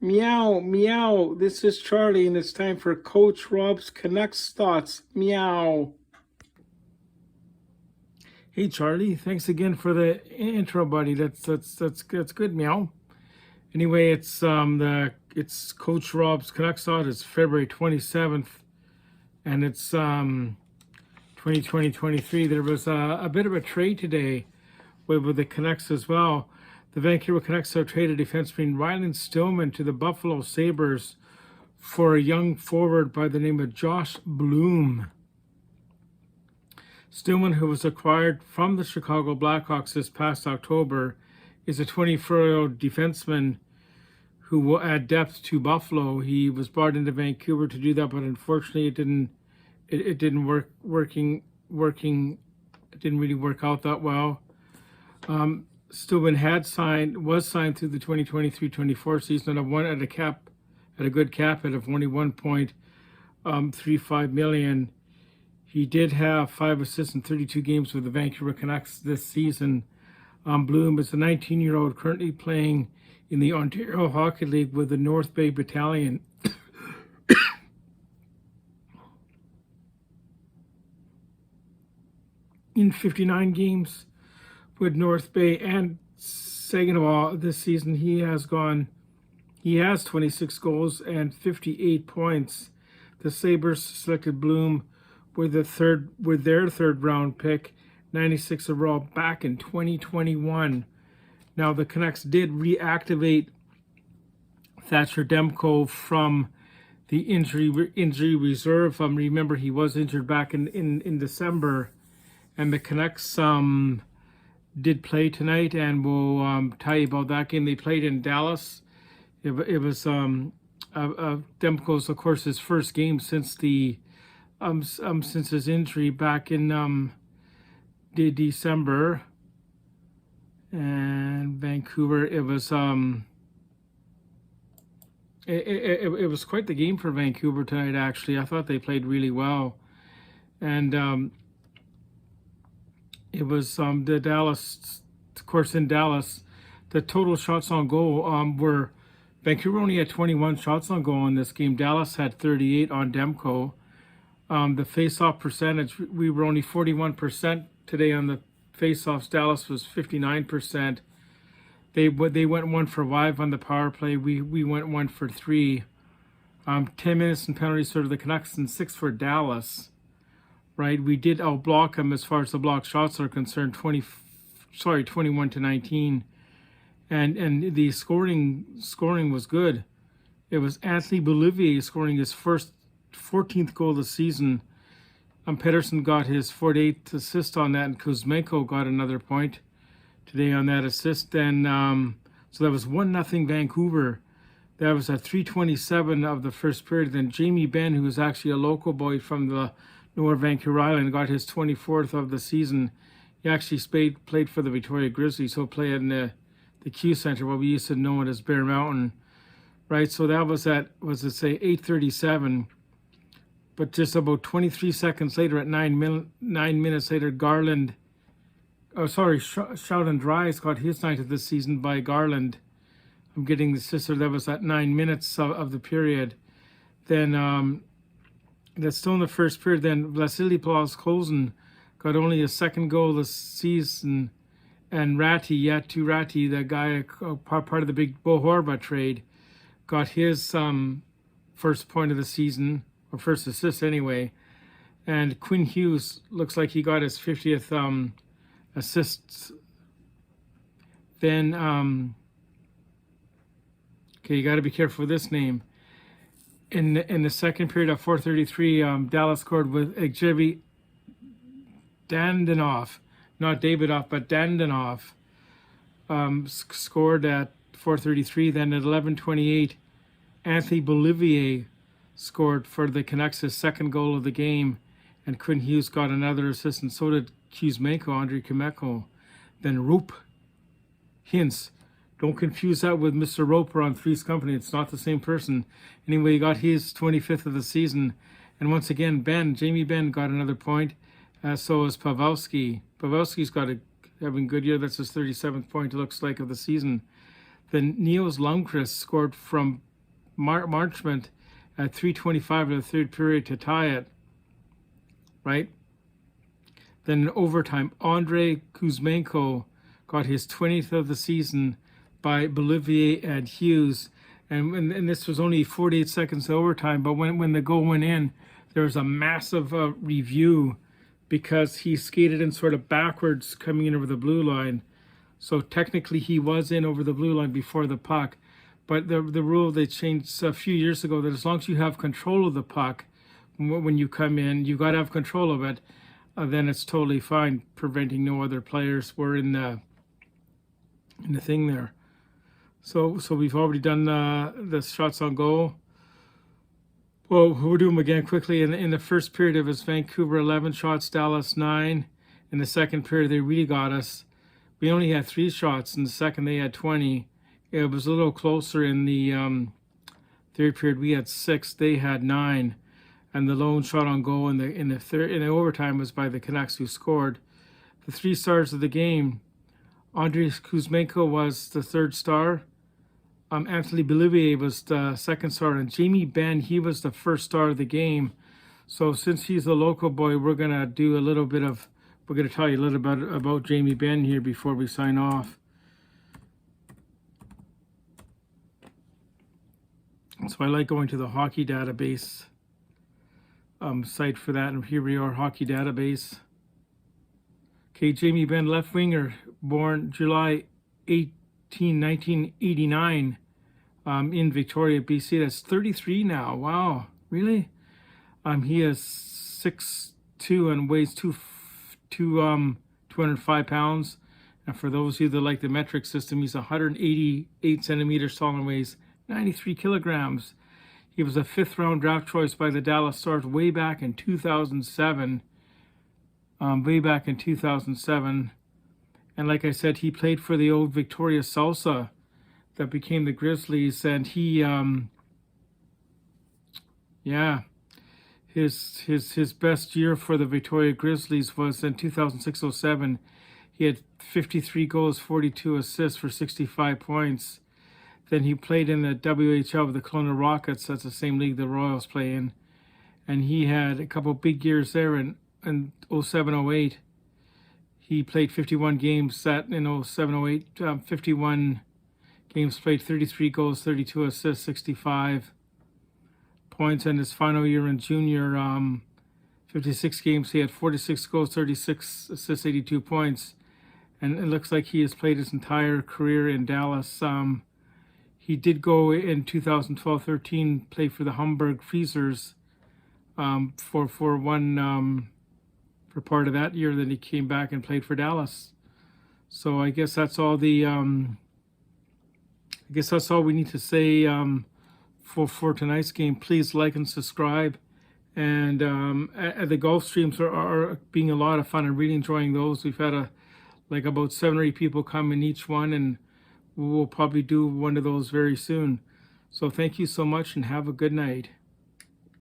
Meow, meow. This is Charlie, and it's time for Coach Rob's Canucks thoughts. Meow. Hey Charlie, thanks again for the intro, buddy. That's good. Meow. Anyway, it's Coach Rob's Canucks thoughts. It's February 27th, and it's 2023. There was a bit of a trade today with the Canucks as well. The Vancouver Canucks have traded defenseman Ryland Stillman to the Buffalo Sabres for a young forward by the name of Josh Bloom. Stillman, who was acquired from the Chicago Blackhawks this past October, is a 24-year-old defenseman who will add depth to Buffalo. He was brought into Vancouver to do that, but unfortunately, it didn't really work out that well. Stillman was signed through the 2023-24 season at a good cap hit of only $1.35 million. He did have 5 assists in 32 games with the Vancouver Canucks this season. Bloom is a 19-year-old currently playing in the Ontario Hockey League with the North Bay Battalion. In 59 games with North Bay and Saginaw this season, he has 26 goals and 58 points. The Sabres selected Bloom with their third round pick, 96 overall, back in 2021. Now the Canucks did reactivate Thatcher Demko from the injury reserve. Remember, he was injured back in December, and the Canucks did play tonight, and we'll tell you about that game. They played in Dallas. It was Demko's, of course, his first game since since his injury back in December. And Vancouver, it was quite the game for Vancouver tonight. Actually, I thought they played really well, and it was the Dallas, of course, in Dallas, the total shots on goal were Vancouver only had 21 shots on goal in this game. Dallas had 38 on Demko. The face-off percentage, we were only 41% today on the face-offs. Dallas was 59%. They went 1 for 5 on the power play. We went 1 for 3. 10 minutes and penalties for the Canucks and 6 for Dallas. Right, we did outblock them as far as the block shots are concerned, 21-19, and the scoring was good. It was Anthony Bolivier scoring his first 14th goal of the season. Pedersen got his 48th assist on that, and Kuzmenko got another point today on that assist. And so that was 1-0 Vancouver. That was at 3:27 of the first period. Then Jamie Benn, who was actually a local boy from the Lower Vancouver Island, got his 24th of the season. He actually played for the Victoria Grizzlies. He'll play in the Q Center, what we used to know it as Bear Mountain. Right, so that was at, 8:37. But just about 23 seconds later, at 9 minutes later, Sheldon Dries got his 9th of the season by Garland. I'm getting the sister. That was at 9 minutes of the period. Then that's still in the first period. Then Vasily Plazkozen got only a second goal this season, and Yatu Ratti, the guy part of the big Bo Horvat trade, got his first point of the season, or first assist anyway. And Quinn Hughes looks like he got his 50th assist. Then okay, you got to be careful with this name. In the second period of 4:33, Dallas scored with Evgeny Dandanov, not Davidoff, but Dandanov, scored at 4:33. Then at 11:28, Anthony Bolivier scored for the Canucks' his second goal of the game, and Quinn Hughes got another assist, and so did Andrei Kuzmenko. Then Rope Hintz. Don't confuse that with Mr. Roper on Three's Company. It's not the same person. Anyway, he got his 25th of the season. And once again, Jamie Benn got another point. So is Pavelski. Pavelski's having a good year. That's his 37th point, it looks like, of the season. Then Niels Lundqvist scored from Marchment at 3:25 of the third period to tie it, right? Then in overtime, Andrei Kuzmenko got his 20th of the season by Bolivier and Hughes. And this was only 48 seconds of overtime, but when the goal went in, there was a massive review because he skated in sort of backwards coming in over the blue line. So technically he was in over the blue line before the puck. But the rule they changed a few years ago that as long as you have control of the puck when you come in, you got to have control of it, then it's totally fine, preventing no other players were in the thing there. So we've already done the shots on goal. Well, we'll do them again quickly. In the first period, it was Vancouver 11 shots, Dallas 9. In the second period, they really got us. We only had 3 shots. In the second, they had 20. It was a little closer in the third period. We had 6. They had 9. And the lone shot on goal in the overtime was by the Canucks, who scored. The 3 stars of the game: Andrei Kuzmenko was the 3rd star. Anthony Bolivier was the 2nd star, and Jamie Benn, he was the 1st star of the game. So since he's a local boy, we're gonna tell you a little bit about Jamie Benn here before we sign off. So I like going to the hockey database site for that, and here we are, hockey database. Okay, Jamie Benn, left winger, born July 18, 1989, in Victoria, BC. That's 33 now. Wow, really? He is 6'2" and weighs 205 pounds. And for those of you that like the metric system, he's 188 centimeters tall and weighs 93 kilograms. He was a 5th round draft choice by the Dallas Stars way back in 2007. And like I said, he played for the old Victoria Salsa that became the Grizzlies, and he his best year for the Victoria Grizzlies was in 2006-07. He had 53 goals, 42 assists for 65 points. Then he played in the WHL with the Kelowna Rockets. That's the same league the Royals play in. And he had a couple big years there in 07-08. He played 51 games in 07-08, 51 games played, 33 goals, 32 assists, 65 points. And his final year in junior, 56 games, he had 46 goals, 36 assists, 82 points. And it looks like he has played his entire career in Dallas. He did go in 2012-13, play for the Hamburg Freezers for part of that year. Then he came back and played for Dallas. So I guess that's all we need to say for tonight's game. Please like and subscribe. And the golf streams are being a lot of fun. I'm really enjoying those. We've had about 7 or 8 people come in each one, and we'll probably do one of those very soon. So thank you so much, and have a good night.